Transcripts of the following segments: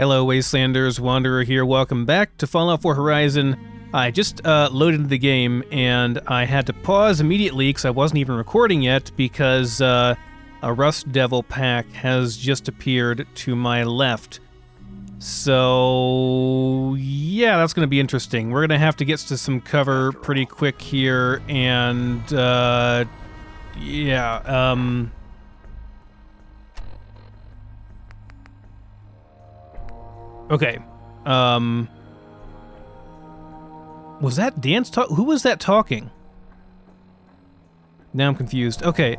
Hello, Wastelanders, Wanderer here. Welcome back to Fallout 4 Horizon. I just loaded the game, and I had to pause immediately because I wasn't even recording yet because a Rust Devil pack has just appeared to my left. So, yeah, that's going to be interesting. We're going to have to get to some cover pretty quick here, and, okay. Was that Dan's talk? Who was that talking? Now I'm confused. Okay,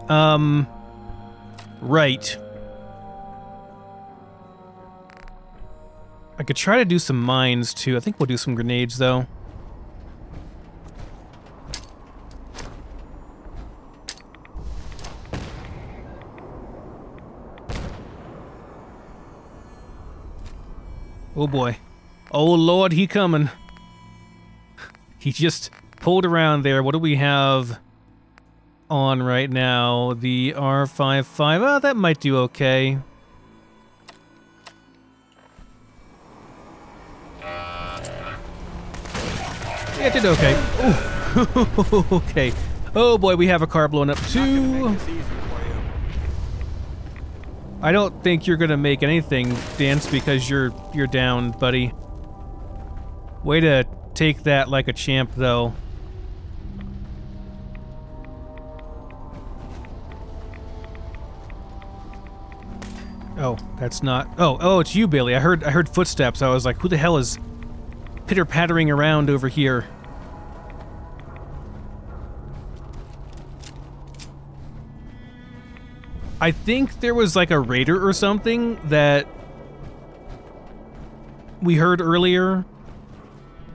right. I could try to do some mines, too. I think we'll do some grenades, though. Oh, boy. Oh, Lord, he coming. He just pulled around there. What do we have on right now? The R55. Oh, that might do okay. Yeah, it did okay. Ooh. Okay. Oh boy, we have a car blown up too. I don't think you're gonna make anything, Dance, because you're down, buddy. Way to take that like a champ, though. Oh, that's not. Oh, it's you, Bailey. I heard footsteps. I was like, who the hell is pitter-pattering around over here? I think there was like a raider or something that we heard earlier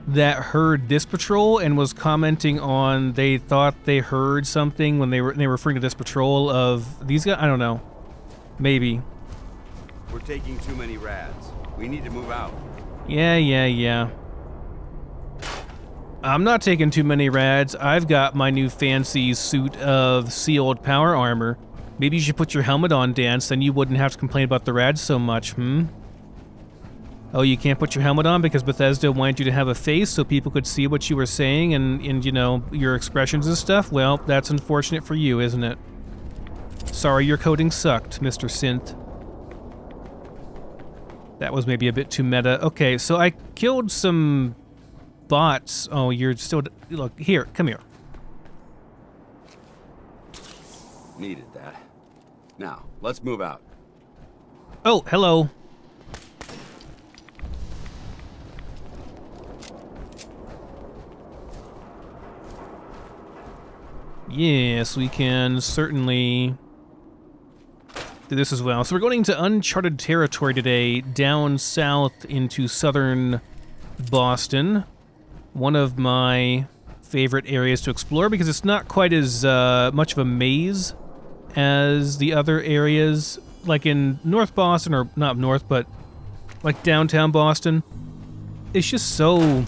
that heard this patrol and was commenting on they thought they heard something when they were referring to this patrol of these guys. I don't know. Maybe. We're taking too many rads. We need to move out. Yeah. I'm not taking too many rads. I've got my new fancy suit of sealed power armor. Maybe you should put your helmet on, Dance, then you wouldn't have to complain about the rads so much, Oh, you can't put your helmet on because Bethesda wanted you to have a face so people could see what you were saying and you know, your expressions and stuff? Well, that's unfortunate for you, isn't it? Sorry your coding sucked, Mr. Synth. That was maybe a bit too meta. Okay, so I killed some bots. Oh, you're still... Look, here, come here. Needed that. Now, let's move out. Oh, hello. Yes, we can certainly do this as well. So we're going into uncharted territory today, down south into southern Boston. One of my favorite areas to explore because it's not quite as much of a maze as the other areas, like in North Boston, or not North, but like downtown Boston. It's just so...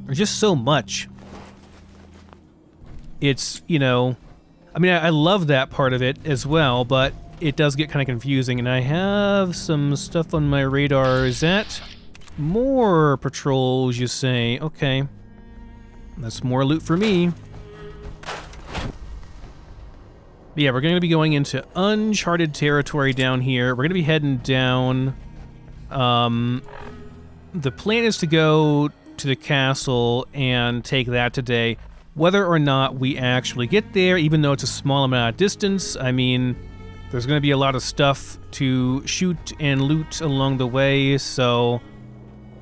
There's just so much. It's, you know... I mean, I love that part of it as well, but it does get kind of confusing, and I have some stuff on my radar. Is that more patrols, you say? Okay. That's more loot for me. But yeah, we're going to be going into uncharted territory down here. We're going to be heading down. The plan is to go to the castle and take that today. Whether or not we actually get there, even though it's a small amount of distance, I mean, there's going to be a lot of stuff to shoot and loot along the way, so,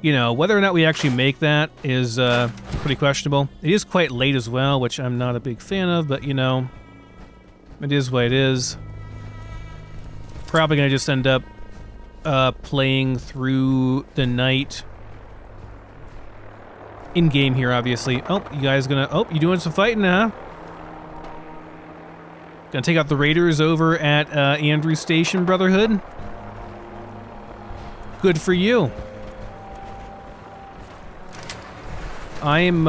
you know, whether or not we actually make that is pretty questionable. It is quite late as well, which I'm not a big fan of, but, you know, it is what it is. Probably going to just end up playing through the night. In-game here, obviously. Oh, you guys gonna... Oh, you doing some fighting, huh? Gonna take out the raiders over at Andrews Station, Brotherhood? Good for you. I'm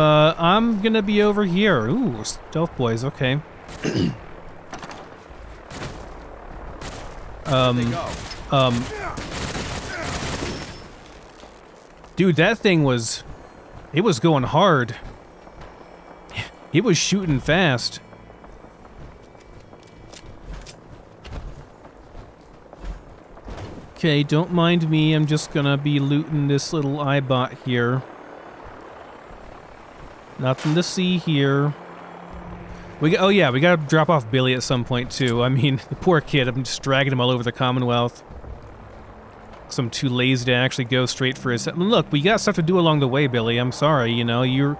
gonna be over here. Ooh, stealth boys, okay. Dude, that thing was... It was going hard. It was shooting fast. Okay, don't mind me. I'm just gonna be looting this little eyebot here. Nothing to see here. Oh yeah, we gotta drop off Billy at some point too. I mean, the poor kid, I'm just dragging him all over the Commonwealth. 'Cause I'm too lazy to actually go straight for his... Look, we got stuff to do along the way, Billy. I'm sorry, you know, you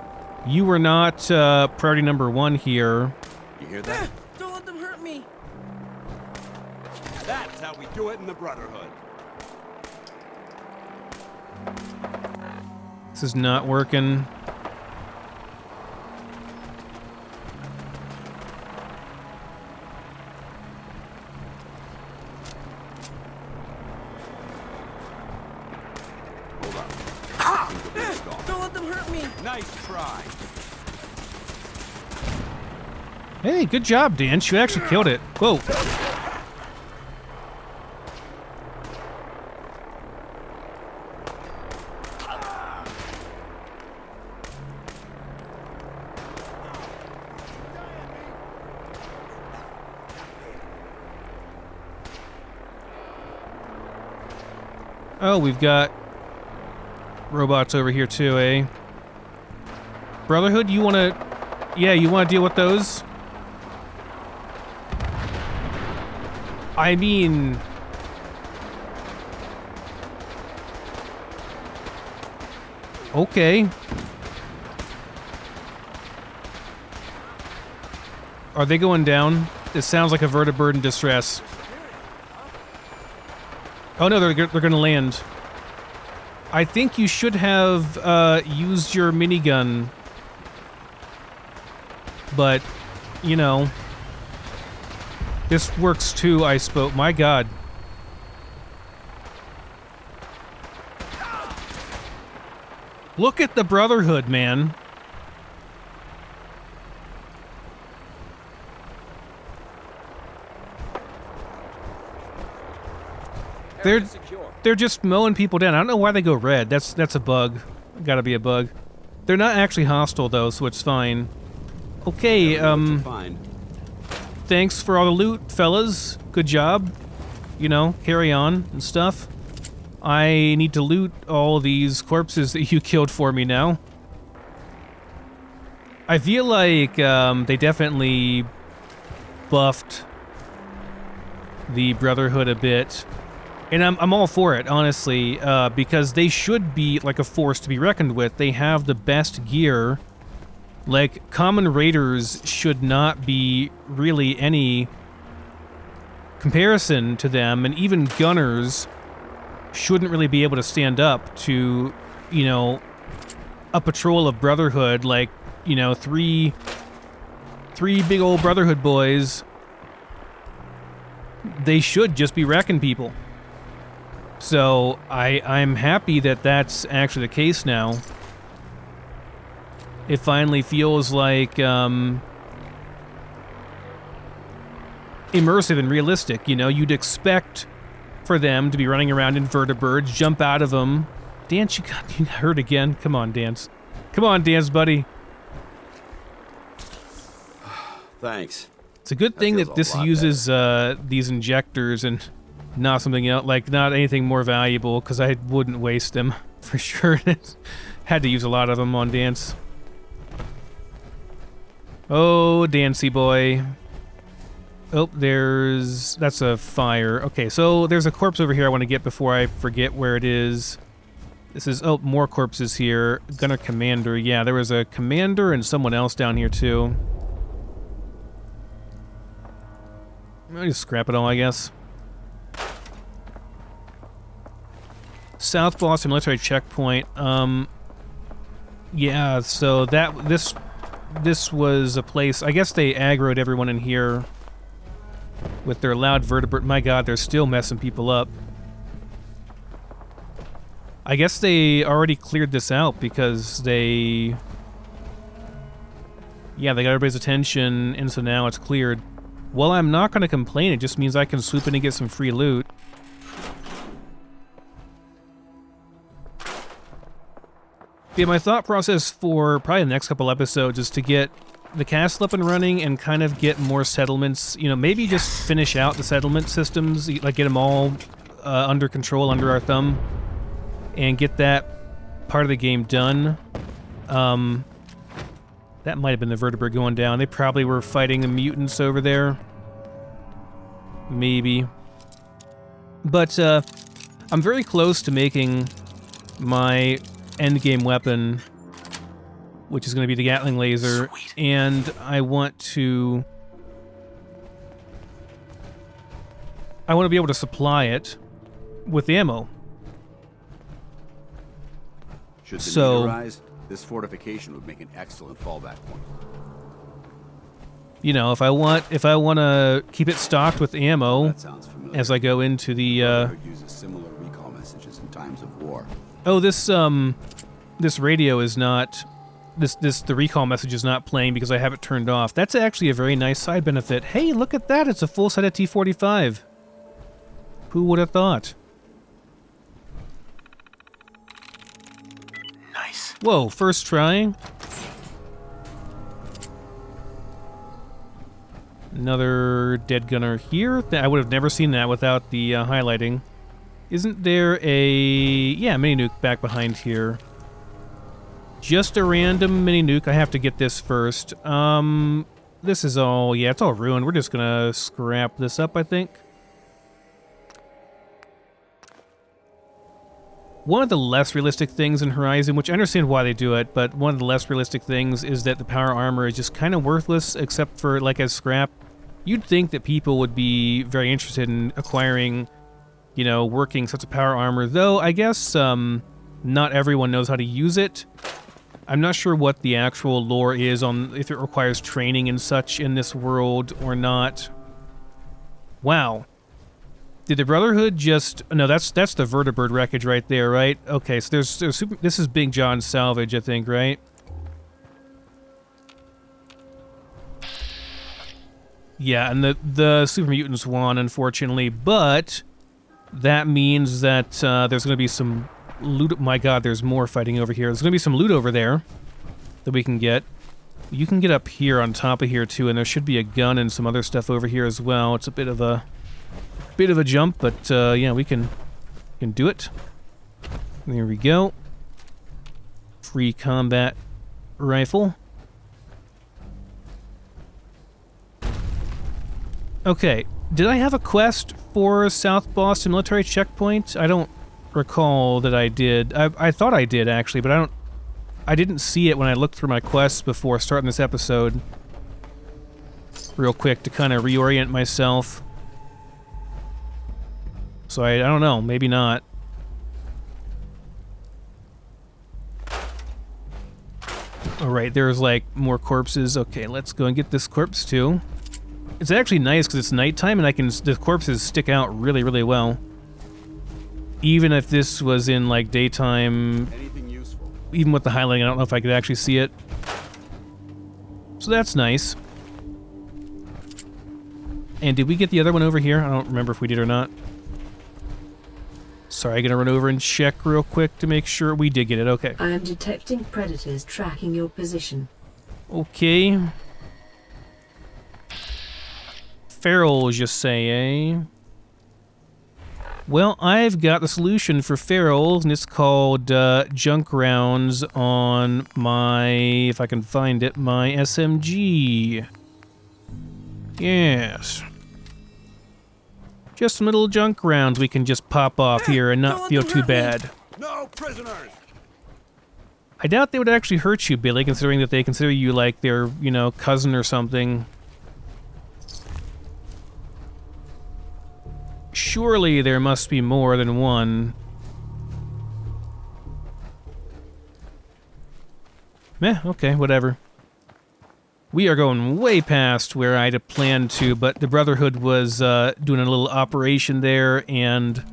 were not priority number one here. You hear that? Don't let them hurt me. That's how we do it in the Brotherhood. This is not working. Hold up. Don't let them hurt me. Nice try. Hey, good job, Dan. You actually killed it. Whoa. Oh, we've got robots over here too, eh? Brotherhood, you wanna... Yeah, you wanna deal with those? I mean... Okay. Are they going down? It sounds like a vertibird in distress. Oh no, they're gonna land. I think you should have used your minigun. But, you know, this works too, I suppose. My God. Look at the Brotherhood, man. They're just mowing people down. I don't know why they go red. That's a bug. Gotta be a bug. They're not actually hostile though, so it's fine. Okay, thanks for all the loot, fellas. Good job. You know, carry on and stuff. I need to loot all these corpses that you killed for me now. I feel like they definitely buffed the Brotherhood a bit. And I'm all for it, honestly, because they should be like a force to be reckoned with. They have the best gear. Like, common raiders should not be really any comparison to them, and even gunners shouldn't really be able to stand up to, you know, a patrol of Brotherhood, like, you know, three big old Brotherhood boys. They should just be wrecking people. So, I'm happy that that's actually the case now. It finally feels like, immersive and realistic, you know? You'd expect for them to be running around in vertibirds, jump out of them. Dance, you got hurt again? Come on, Dance. Come on, Dance, buddy. Thanks. It's a good thing that this uses these injectors and not something else, like not anything more valuable, because I wouldn't waste them for sure. Had to use a lot of them on Dance. Oh, Dancy boy. Oh, that's a fire. Okay, so there's a corpse over here I want to get before I forget where it is. This is, oh, more corpses here. Gunner Commander. Yeah, there was a commander and someone else down here too. I'll just scrap it all, I guess. South Boston military checkpoint. Yeah, so this was a place, I guess they aggroed everyone in here with their loud vertebrate. My God, they're still messing people up. I guess they already cleared this out because they got everybody's attention, and so now it's cleared. Well, I'm not going to complain. It just means I can swoop in and get some free loot. Yeah, my thought process for probably the next couple episodes is to get the castle up and running and kind of get more settlements. You know, maybe just finish out the settlement systems, like get them all under control, under our thumb, and get that part of the game done. That might have been the vertebrate going down. They probably were fighting the mutants over there. Maybe. But I'm very close to making my endgame weapon, which is going to be the Gatling laser. Sweet. And I want to be able to supply it with ammo. Should the need arise, this fortification would make an excellent fallback point. You know, if I want to keep it stocked with ammo as I go into the uses similar recall messages in times of war. Oh, this radio is not the recall message is not playing because I have it turned off. That's actually a very nice side benefit. Hey, look at that. It's a full set of T-45. Who would have thought? Nice. Whoa, first try. Another dead gunner here. I would have never seen that without the highlighting. Isn't there a... yeah, mini nuke back behind here. Just a random mini nuke. I have to get this first. This is all... yeah, it's all ruined. We're just gonna scrap this up, I think. One of the less realistic things in Horizon, which I understand why they do it, but one of the less realistic things is that the power armor is just kind of worthless, except for, like, as scrap. You'd think that people would be very interested in acquiring, you know, working such a power armor, though I guess not everyone knows how to use it. I'm not sure what the actual lore is on if it requires training and such in this world or not. Wow. Did the Brotherhood just... no, that's the vertebrate wreckage right there, right? Okay, so there's this is Big John's salvage, I think, right? Yeah, and the super mutants won, unfortunately, but that means that there's going to be some loot. My God, there's more fighting over here. There's going to be some loot over there that we can get. You can get up here on top of here too, and there should be a gun and some other stuff over here as well. It's a bit of a jump, but yeah, we can do it. There we go. Free combat rifle. Okay, did I have a quest for South Boston Military Checkpoint? I don't recall that I did. I thought I did, actually, but I didn't see it when I looked through my quests before starting this episode. Real quick to kind of reorient myself. So I don't know, maybe not. Alright, there's like more corpses. Okay, let's go and get this corpse too. It's actually nice because it's nighttime and the corpses stick out really, really well. Even if this was in like daytime, Anything useful? Even with the highlighting, I don't know if I could actually see it. So that's nice. And did we get the other one over here? I don't remember if we did or not. Sorry, I'm gonna run over and check real quick to make sure we did get it. Okay. I am detecting predators tracking your position. Okay. Ferals, you say, eh? Well, I've got the solution for ferals, and it's called junk rounds on my, if I can find it, my SMG. Yes. Just some little junk rounds we can just pop off here and not feel too bad. No prisoners! I doubt they would actually hurt you, Billy, considering that they consider you like their, you know, cousin or something. Surely there must be more than one. Meh, okay, whatever. We are going way past where I'd have planned to, but the Brotherhood was doing a little operation there and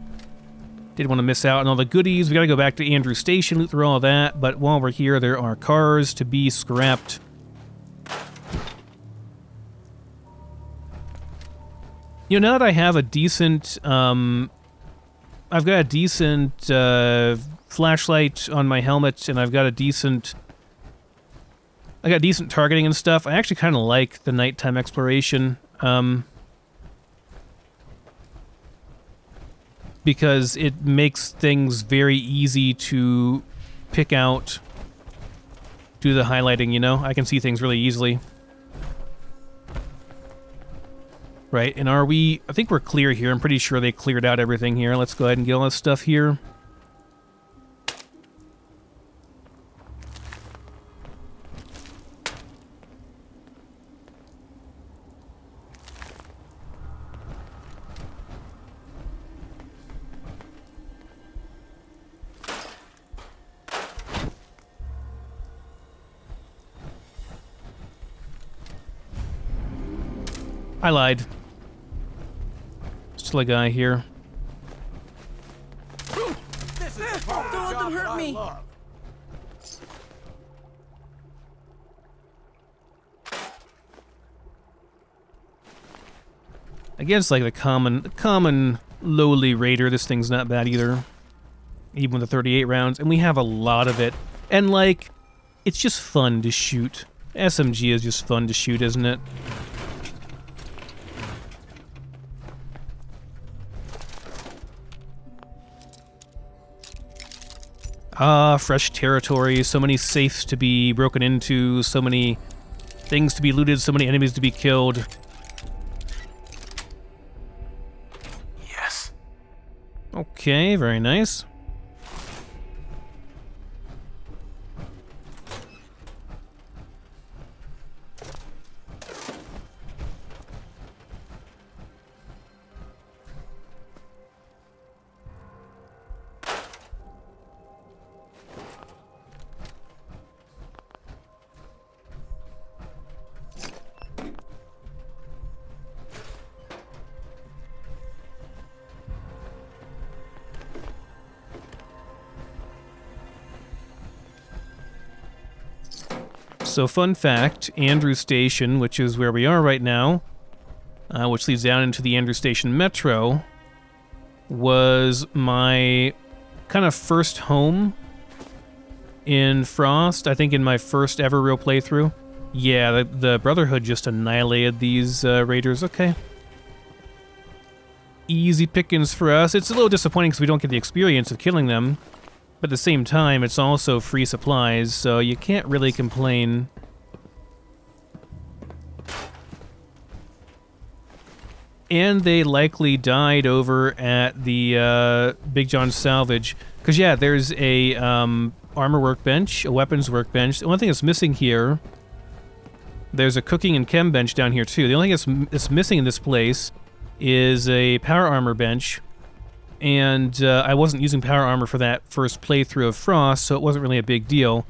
didn't want to miss out on all the goodies. We gotta go back to Andrews Station, loot through all that, but while we're here, there are cars to be scrapped. You know, now that I have a decent, I've got a decent flashlight on my helmet, and I've got decent targeting and stuff. I actually kind of like the nighttime exploration, because it makes things very easy to pick out, do the highlighting, you know? I can see things really easily. Right, and are we... I think we're clear here. I'm pretty sure they cleared out everything here. Let's go ahead and get all this stuff here. I lied. Still a guy here. Don't let them hurt me. Against like the common lowly raider, this thing's not bad either. Even with the 38 rounds, and we have a lot of it. And like, it's just fun to shoot. SMG is just fun to shoot, isn't it? Ah, fresh territory, so many safes to be broken into, so many things to be looted, so many enemies to be killed. Yes. Okay, very nice. So fun fact, Andrew Station, which is where we are right now, which leads down into the Andrew Station Metro, was my kind of first home in Frost, I think in my first ever real playthrough. Yeah, the Brotherhood just annihilated these raiders. Okay. Easy pickings for us. It's a little disappointing because we don't get the experience of killing them. But at the same time, it's also free supplies, so you can't really complain. And they likely died over at the Big John Salvage. Because, yeah, there's a armor workbench, a weapons workbench. The only thing that's missing here, there's a cooking and chem bench down here, too. The only thing that's missing in this place is a power armor bench. And I wasn't using power armor for that first playthrough of Frost, so it wasn't really a big deal.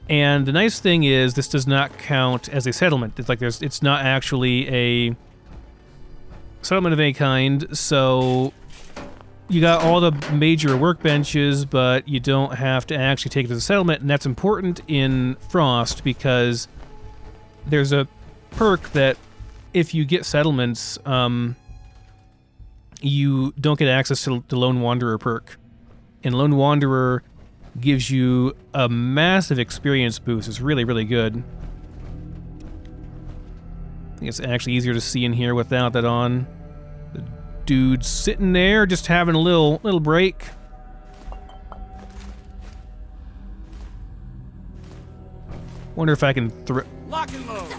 And the nice thing is, this does not count as a settlement. It's like it's not actually a settlement of any kind, so you got all the major workbenches, but you don't have to actually take it as a settlement, and that's important in Frost because there's a perk that if you get settlements, you don't get access to the Lone Wanderer perk. And Lone Wanderer gives you a massive experience boost. It's really, really good. I think it's actually easier to see in here without that on. The dude's sitting there, just having a little break. Wonder if I can throw... Lock and load.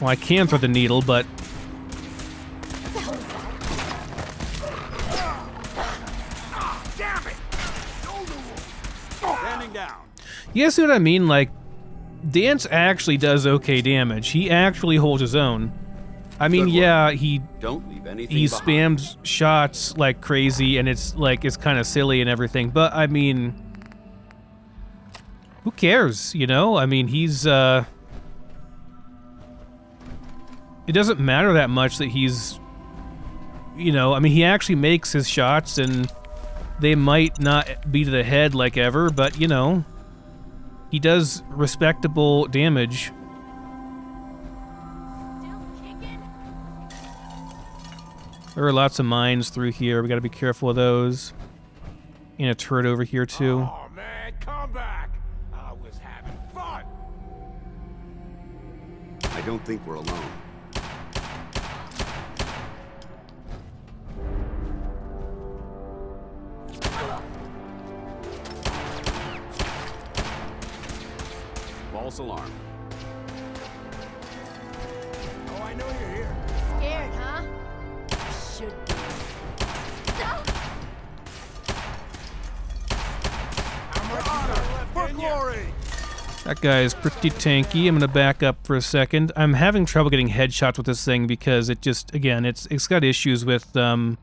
Well, I can throw the needle, but... You see what I mean? Like, Dance actually does okay damage. He actually holds his own. I mean, yeah, he spams shots like crazy, and it's kind of silly and everything. But I mean, who cares? You know? I mean, he's it doesn't matter that much that he's, you know. I mean, he actually makes his shots, and they might not be to the head like ever, but you know. He does respectable damage. There are lots of mines through here. We gotta be careful of those. And a turret over here, too. Oh man, come back! I was having fun. I don't think we're alone. False alarm. Oh, I know you're here. Scared, huh? Should be. How much you got left For in you? glory! That guy is pretty tanky. I'm gonna back up for a second. I'm having trouble getting headshots with this thing because it just, again, it's got issues with, Long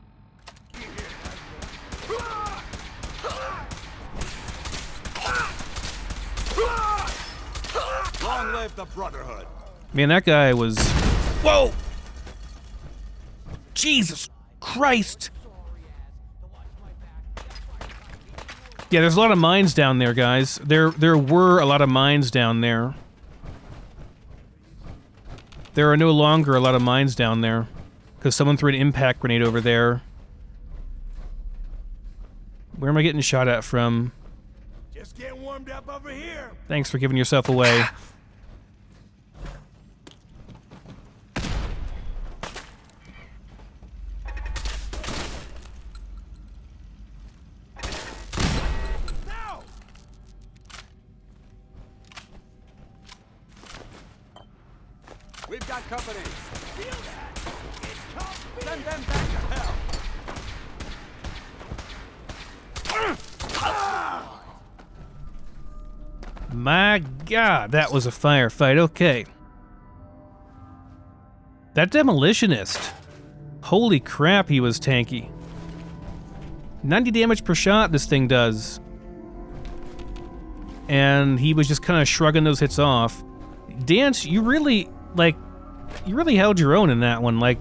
live the Brotherhood! Man, that guy was... Whoa! Jesus Christ! Yeah, there's a lot of mines down there, guys. There were a lot of mines down there. There are no longer a lot of mines down there. Because someone threw an impact grenade over there. Where am I getting shot at from? Just get warmed up over here. Thanks for giving yourself away. Now! We've got company! Feel that? It's comfy. Send them back to hell! My God, that was a firefight. Okay. That demolitionist. Holy crap, he was tanky. 90 damage per shot this thing does. And he was just kind of shrugging those hits off. Dance, you really, like, you really held your own in that one. Like,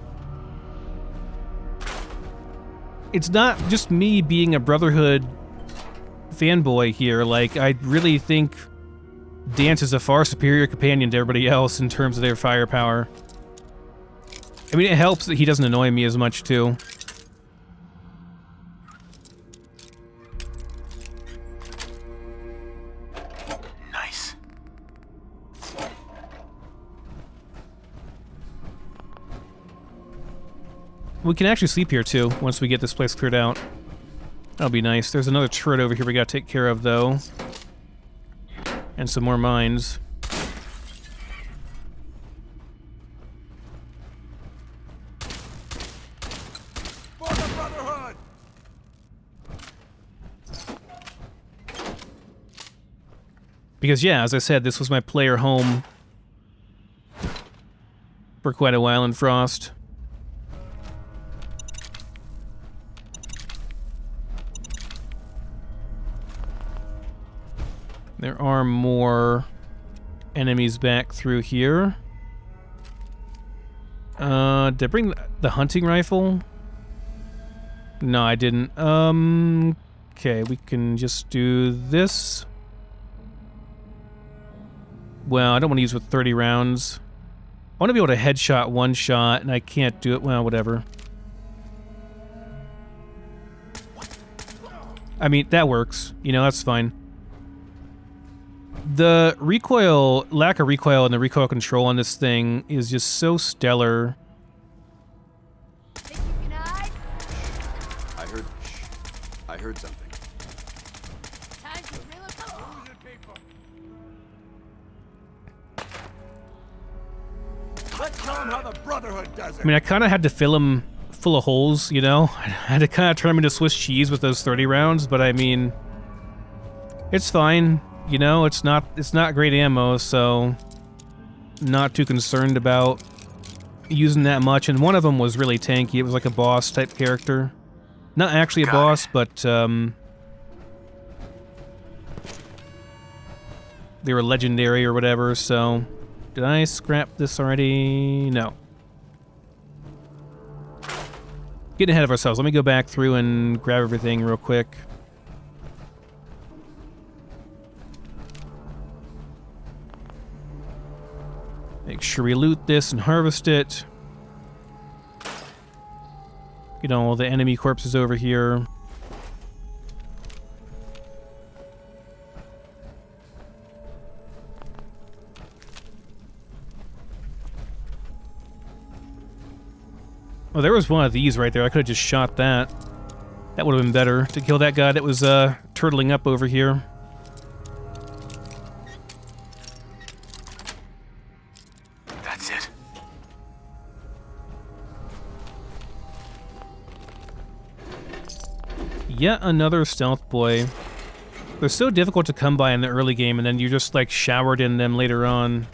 it's not just me being a Brotherhood fanboy here. Like, I really think Dance is a far superior companion to everybody else in terms of their firepower. I mean, it helps that he doesn't annoy me as much, too. Nice. We can actually sleep here, too, once we get this place cleared out. That'll be nice. There's another turret over here we gotta take care of, though. And some more mines. For the Brotherhood! Because, yeah, as I said, this was my player home for quite a while in Frost. There are more enemies back through here. Did I bring the hunting rifle? No, I didn't. Okay, we can just do this. Well, I don't want to use with 30 rounds. I want to be able to headshot one shot, and I can't do it. Well, whatever. I mean, that works. You know, that's fine. The recoil, lack of recoil and the recoil control on this thing is just so stellar. Think you can hide? I heard something. Time to relocate. Losing people. Let's show them how the Brotherhood does I it! mean, I kind of had to fill him full of holes, you know? I had to kind of turn him into Swiss cheese with those 30 rounds, but I mean, it's fine. You know, it's not great ammo, so not too concerned about using that much. And one of them was really tanky. It was like a boss type character. Not actually a boss, but they were legendary or whatever, so... Did I scrap this already? No. Getting ahead of ourselves. Let me go back through and grab everything real quick. Make sure we loot this and harvest it. Get all the enemy corpses over here. Oh, there was one of these right there. I could have just shot that. That would have been better to kill that guy that was turtling up over here. That's it. Yet another stealth boy. They're so difficult to come by in the early game, and then you're just like showered in them later on.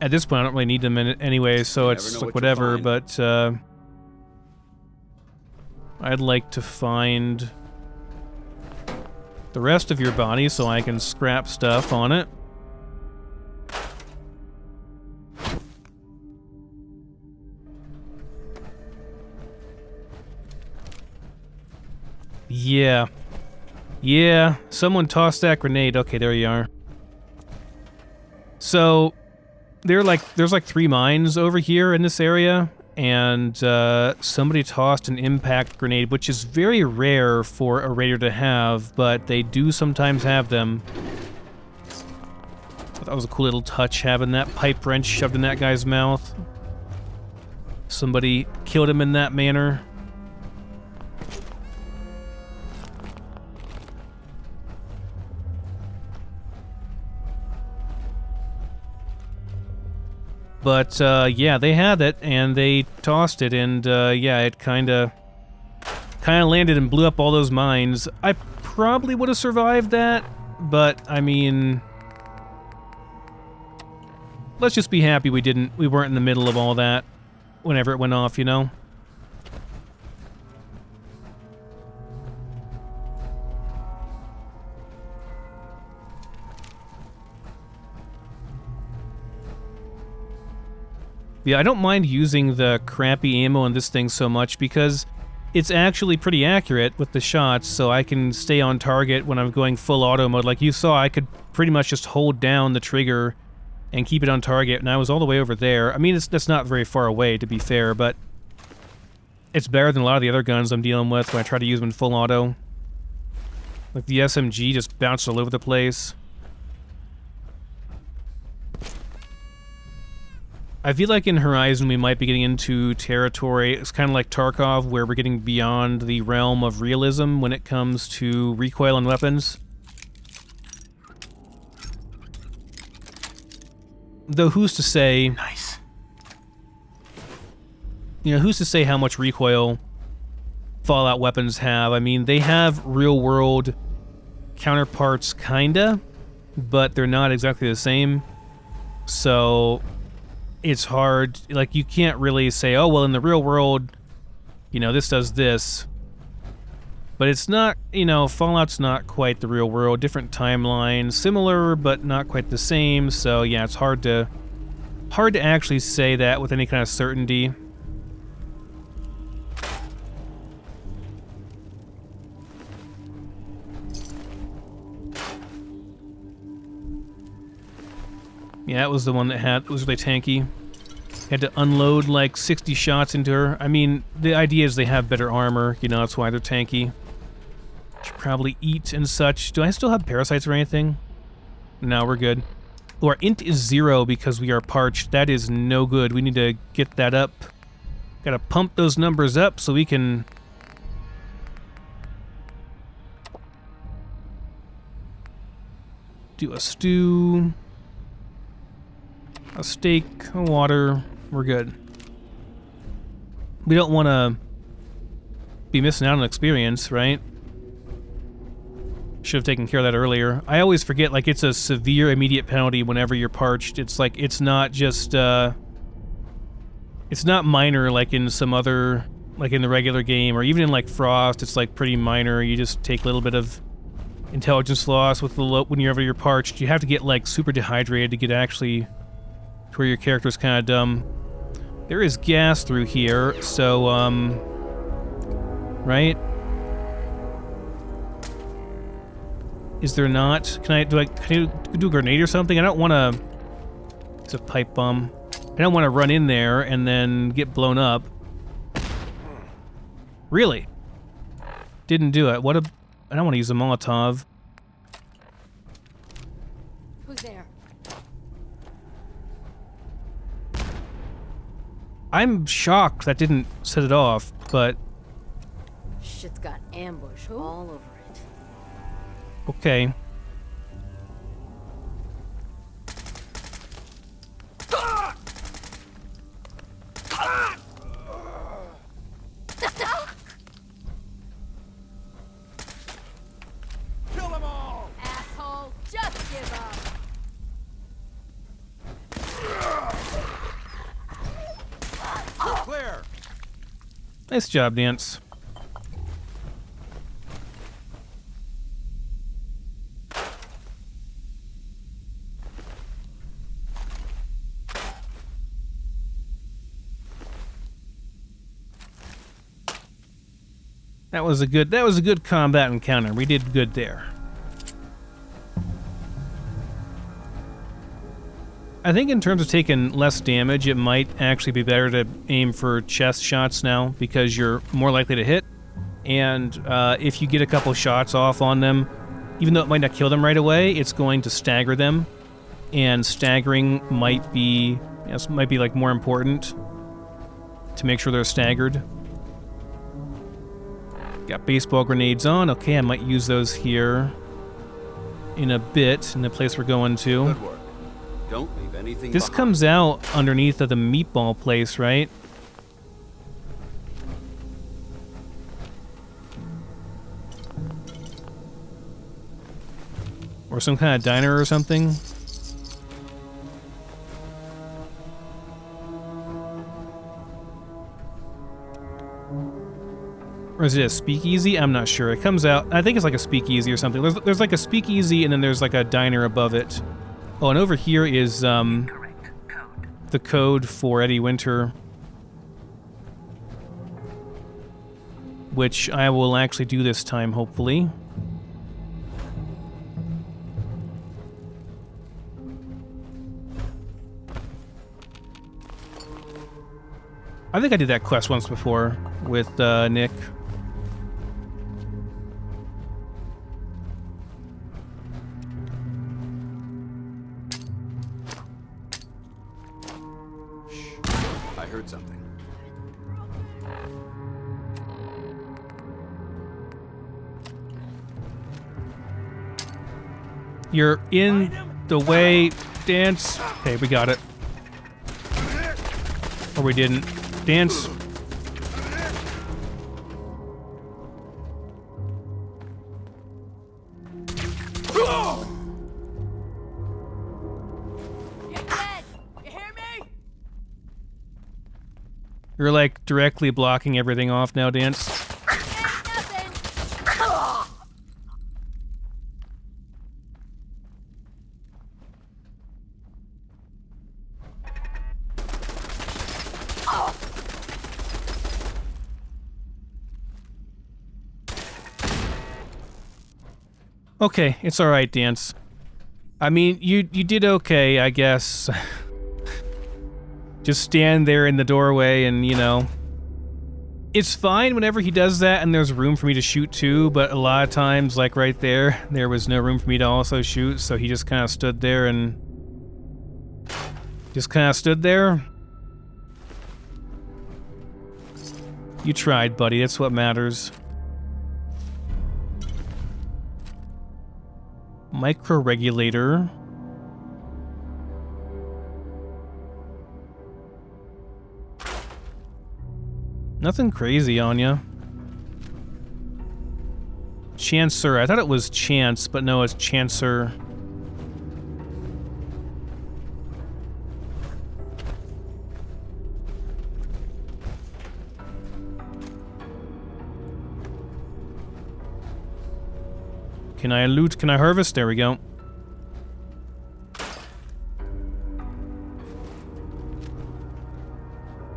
At this point, I don't really need them in it anyway, so it's like whatever, but I'd like to find the rest of your body so I can scrap stuff on it. Yeah. Yeah, someone tossed that grenade. Okay, there you are. So, there's like 3 mines over here in this area, and somebody tossed an impact grenade, which is very rare for a raider to have, but they do sometimes have them. I thought that was a cool little touch, having that pipe wrench shoved in that guy's mouth. Somebody killed him in that manner. But, yeah, they had it, and they tossed it, and, yeah, it kinda landed and blew up all those mines. I probably would have survived that, but, I mean... let's just be happy we weren't in the middle of all that whenever it went off, you know? Yeah, I don't mind using the crappy ammo in this thing so much because it's actually pretty accurate with the shots, so I can stay on target when I'm going full auto mode. Like you saw, I could pretty much just hold down the trigger and keep it on target, and I was all the way over there. I mean, that's not very far away, to be fair, but it's better than a lot of the other guns I'm dealing with when I try to use them in full auto. Like the SMG just bounced all over the place. I feel like in Horizon we might be getting into territory, it's kind of like Tarkov, where we're getting beyond the realm of realism when it comes to recoil and weapons. Though who's to say... Nice. You know, who's to say how much recoil Fallout weapons have? I mean, they have real-world counterparts, kinda, but they're not exactly the same. So... it's hard, like, you can't really say, oh, well, in the real world, you know, this does this. But it's not, you know, Fallout's not quite the real world. Different timeline, similar, but not quite the same. So, yeah, it's hard to actually say that with any kind of certainty. Yeah, that was the one that was really tanky. Had to unload like 60 shots into her. I mean, the idea is they have better armor, you know, that's why they're tanky. Should probably eat and such. Do I still have parasites or anything? No, we're good. Oh, our int is 0 because we are parched. That is no good. We need to get that up. Gotta pump those numbers up so we can... do a stew... a steak, a water, we're good. We don't want to be missing out on experience, right? Should have taken care of that earlier. I always forget, like, it's a severe immediate penalty whenever you're parched. It's like, it's not just, it's not minor like in some other, like in the regular game, or even in, like, Frost, it's, like, pretty minor. You just take a little bit of intelligence loss with whenever you're parched. You have to get, like, super dehydrated to get actually... where your character's kind of dumb. There is gas through here, so, right? Is there not? Can I do a grenade or something? I don't want to... It's a pipe bomb. I don't want to run in there and then get blown up. Really? Didn't do it. What a... I don't want to use a Molotov. Who's there? I'm shocked that didn't set it off, but... Shit's got ambush all over it. Okay. Kill them all! Asshole, just give up. Clear! Nice job, Dance. That was a good combat encounter. We did good there. I think in terms of taking less damage, it might actually be better to aim for chest shots now because you're more likely to hit. And if you get a couple shots off on them, even though it might not kill them right away, it's going to stagger them. And staggering might be like more important to make sure they're staggered. Got baseball grenades on. Okay, I might use those here in a bit in the place we're going to. Good work. Don't leave anything This behind. comes out underneath of the meatball place, right? Or some kind of diner or something. Or is it a speakeasy? I'm not sure. It comes out, I think it's like a speakeasy or something. There's like a speakeasy and then there's like a diner above it. Oh, and over here is the code for Eddie Winter, which I will actually do this time, hopefully. I think I did that quest once before with Nick. I heard something. You're in the way, Dance. Okay, we got it. Or we didn't. Dance. You're dead. You hear me? You're like directly blocking everything off now, Dance. Ain't nothing. Okay, it's alright, Dance. I mean, you did okay, I guess. Just stand there in the doorway and, you know. It's fine whenever he does that and there's room for me to shoot too, but a lot of times, like right there, there was no room for me to also shoot, so he just kind of stood there and... Just kind of stood there. You tried, buddy, that's what matters. Micro-regulator. Nothing crazy on ya. Chancer. I thought it was Chance, but no, it's Chancer. Can I loot? Can I harvest? There we go.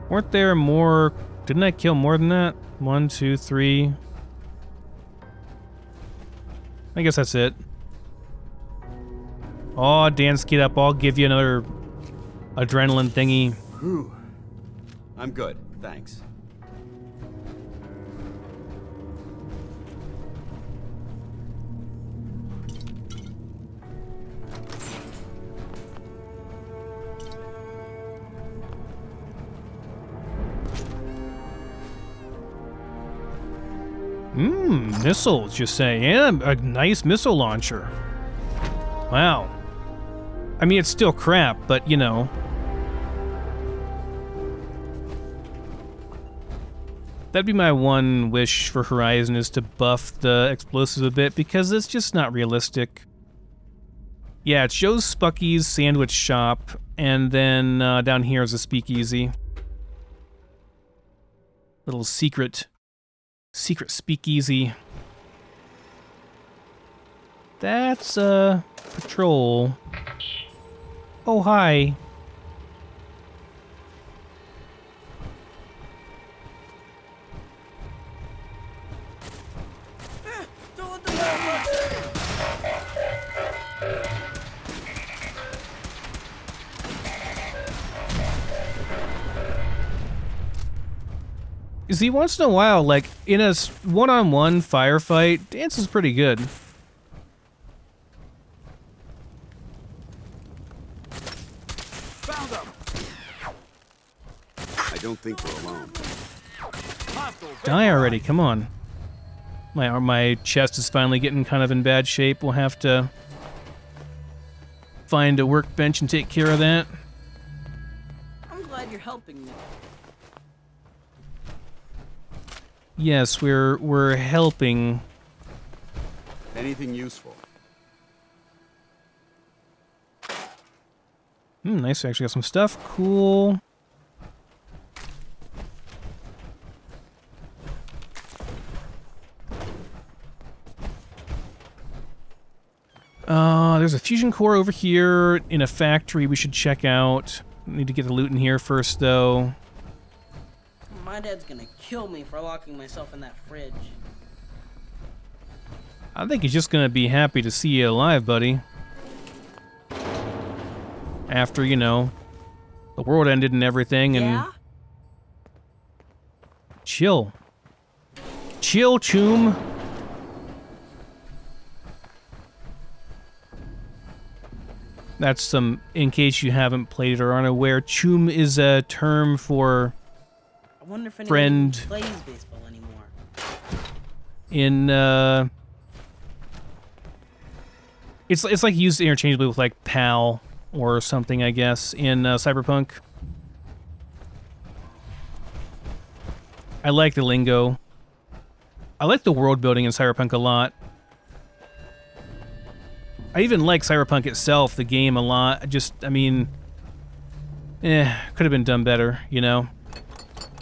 Weren't there more... Didn't I kill more than that? 1, 2, 3... I guess that's it. Aw, Dance, get up. I'll give you another adrenaline thingy. Whew. I'm good, thanks. Missiles, you say? Yeah, a nice missile launcher. Wow. I mean, it's still crap, but, you know. That'd be my one wish for Horizon, is to buff the explosives a bit, because it's just not realistic. Yeah, it's Joe's Spucky's sandwich shop, and then down here is a speakeasy. Little secret speakeasy. That's patrol. Oh, hi. See, once in a while, like, in a one-on-one firefight, Dance is pretty good. Found them. I don't think we're alone. Die already, come on. My chest is finally getting kind of in bad shape. We'll have to find a workbench and take care of that. I'm glad you're helping me. Yes, we're helping. Anything useful? Nice, we actually got some stuff. Cool. There's a fusion core over here in a factory we should check out. Need to get the loot in here first, though. My dad's gonna kill me for locking myself in that fridge. I think he's just gonna be happy to see you alive, buddy. After, you know, the world ended and everything, and... Yeah? Chill. Chill, Choom. That's some, in case you haven't played it or aren't aware, Choom is a term for I wonder if anyone friend plays baseball anymore. in, It's like used interchangeably with, like, pal or something, I guess, in Cyberpunk. I like the lingo. I like the world building in Cyberpunk a lot. I even like Cyberpunk itself, the game, a lot. I mean, could have been done better, you know?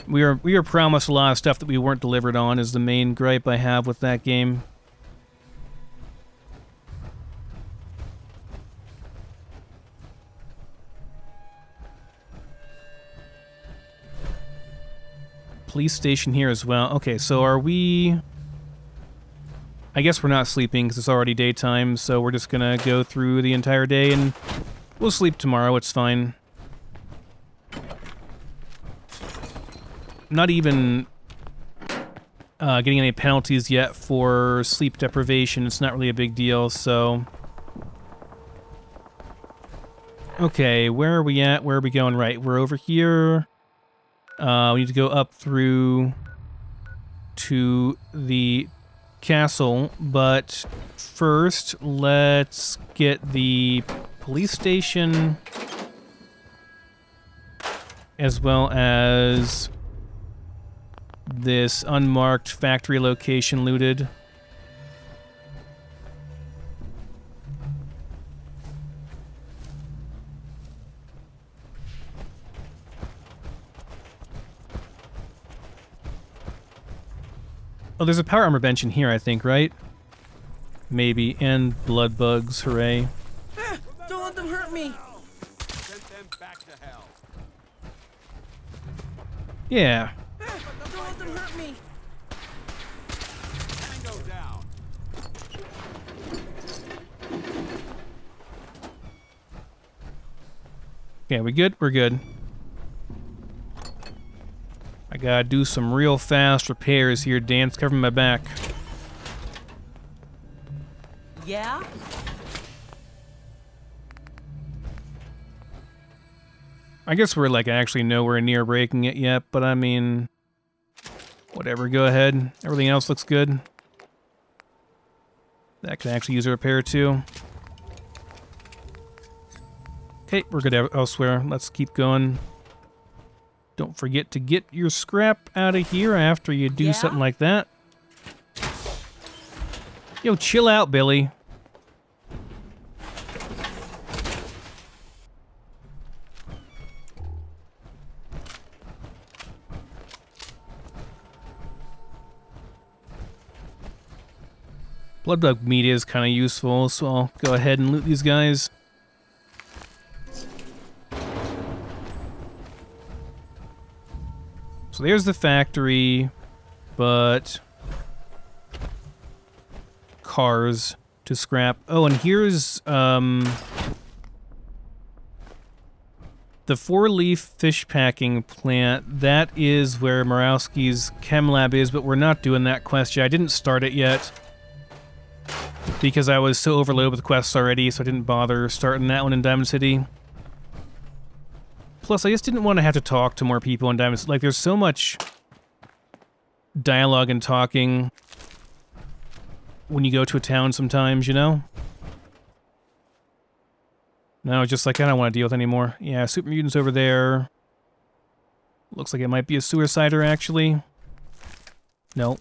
We were promised a lot of stuff that we weren't delivered on, is the main gripe I have with that game. Police station here as well. Okay, so are we... I guess we're not sleeping because it's already daytime, so we're just gonna go through the entire day and we'll sleep tomorrow, it's fine. Not even getting any penalties yet for sleep deprivation. It's not really a big deal, so... Okay, where are we at? Where are we going? Right, we're over here. We need to go up through to the castle, but first let's get the police station as well as this unmarked factory location looted. Oh, there's a power armor bench in here, I think, right? Maybe. And blood bugs, hooray. Don't let them hurt me! Send them back to hell. Yeah. Don't let them hurt me! Tango down. Okay, we good? We're good. I gotta do some real fast repairs here. Dan's covering my back. Yeah? I guess we're like actually nowhere near breaking it yet, but I mean... Whatever, go ahead. Everything else looks good. That can actually use a repair too. Okay, we're good elsewhere. Let's keep going. Don't forget to get your scrap out of here after you do something like that. Yo, chill out, Billy. Bloodbug meat is kind of useful, so I'll go ahead and loot these guys. So there's the factory, but cars to scrap. Oh, and here's the 4-leaf fish packing plant. That is where Morawski's chem lab is, but we're not doing that quest yet. I didn't start it yet because I was so overloaded with quests already, so I didn't bother starting that one in Diamond City. Plus, I just didn't want to have to talk to more people in Diamond City. Like, there's so much dialogue and talking when you go to a town sometimes, you know? No, just like, I don't want to deal with anymore. Yeah, super mutants over there. Looks like it might be a suicider, actually. No.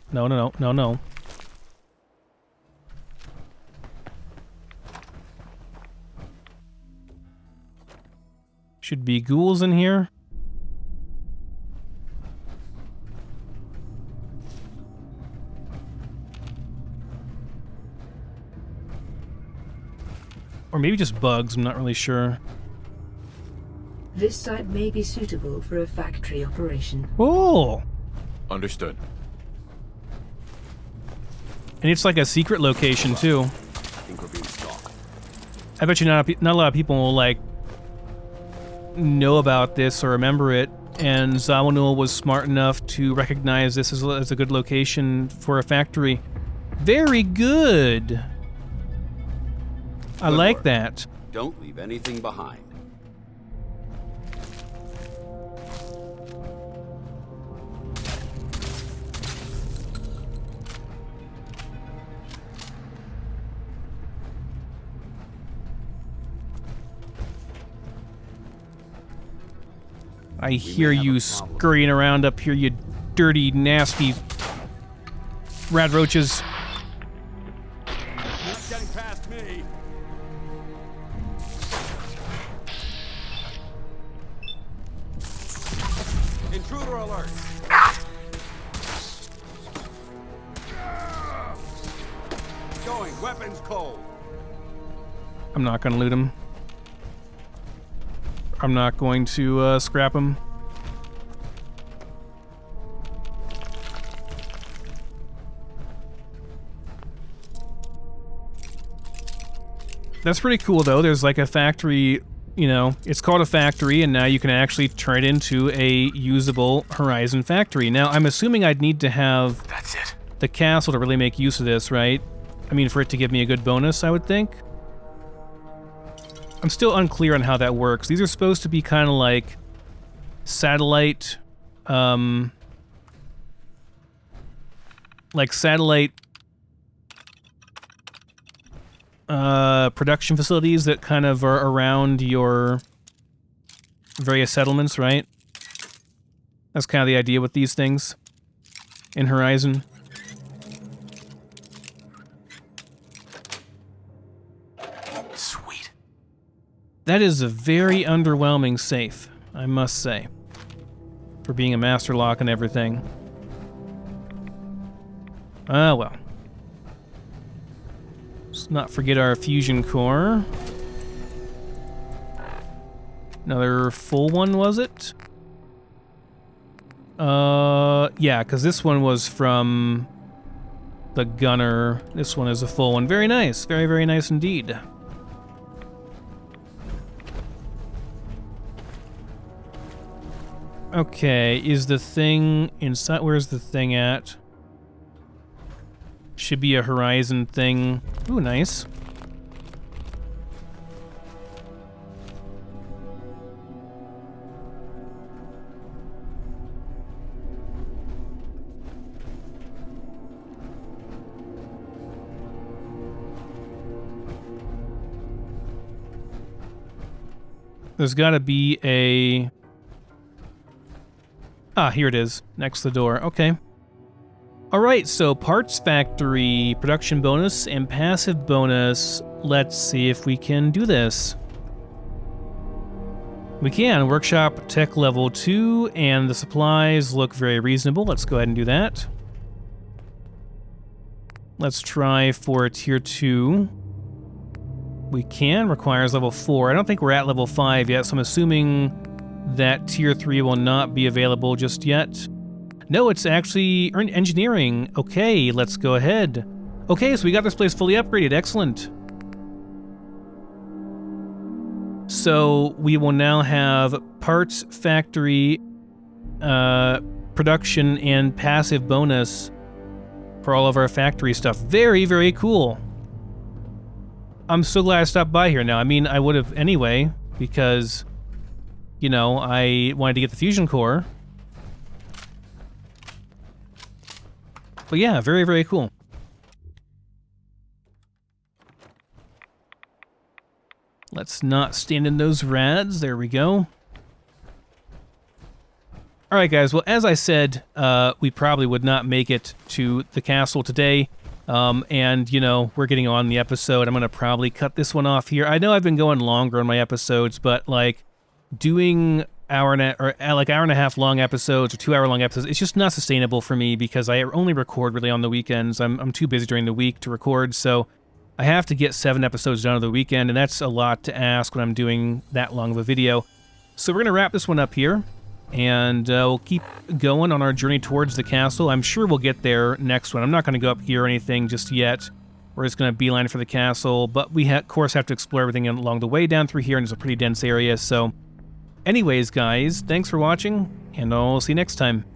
Should be ghouls in here. Or maybe just bugs, I'm not really sure. This site may be suitable for a factory operation. Oh! Understood. And it's like a secret location, too. I think we're being stalked. I bet you not a lot of people will, like, know about this or remember it, and Zawinul was smart enough to recognize this as a good location for a factory. Very good! I like that. Don't leave anything behind. I hear you scurrying around up here, you dirty, nasty rat roaches. Not getting past me. Intruder alert. Going, weapons cold. I'm not gonna loot him. I'm not going to scrap him. That's pretty cool, though. There's like a factory, you know, it's called a factory, and now you can actually turn it into a usable Horizon factory. Now, I'm assuming I'd need to have the castle to really make use of this, right? I mean, for it to give me a good bonus, I would think. I'm still unclear on how that works. These are supposed to be kind of like satellite, production facilities that kind of are around your various settlements, right? That's kind of the idea with these things in Horizon. Sweet. That is a very underwhelming safe, I must say, for being a master lock and everything. Ah, well. Let's not forget our fusion core. Another full one, was it? Yeah, because this one was from the gunner. This one is a full one. Very nice. Very, very nice indeed. Okay, is the thing inside? Where's the thing at? Should be a Horizon thing. Ooh, nice. There's got to be a... Ah, here it is, next to the door. Okay. All right, so parts factory, production bonus, and passive bonus. Let's see if we can do this. We can. Workshop tech level 2, and the supplies look very reasonable. Let's go ahead and do that. Let's try for tier 2. We can. Requires level 4. I don't think we're at level 5 yet, so I'm assuming that tier 3 will not be available just yet. No, it's actually engineering. Okay, let's go ahead. Okay, so we got this place fully upgraded. Excellent. So we will now have parts factory, production, and passive bonus for all of our factory stuff. Very, very cool. I'm so glad I stopped by here now. I mean, I would have anyway, because, you know, I wanted to get the fusion core. But yeah, very, very cool. Let's not stand in those rads. There we go. Alright guys, well as I said, we probably would not make it to the castle today. And, you know, we're getting on the episode. I'm going to probably cut this one off here. I know I've been going longer on my episodes, but, like, doing hour and a half long episodes or 2 hour long episodes, it's just not sustainable for me because I only record really on the weekends. I'm too busy during the week to record, so I have to get 7 episodes done on the weekend, and that's a lot to ask when I'm doing that long of a video. So we're going to wrap this one up here, and we'll keep going on our journey towards the castle. I'm sure we'll get there next one. I'm not going to go up here or anything just yet. We're just going to beeline for the castle, but we of course have to explore everything along the way down through here, and it's a pretty dense area, so... Anyways, guys, thanks for watching, and I'll see you next time.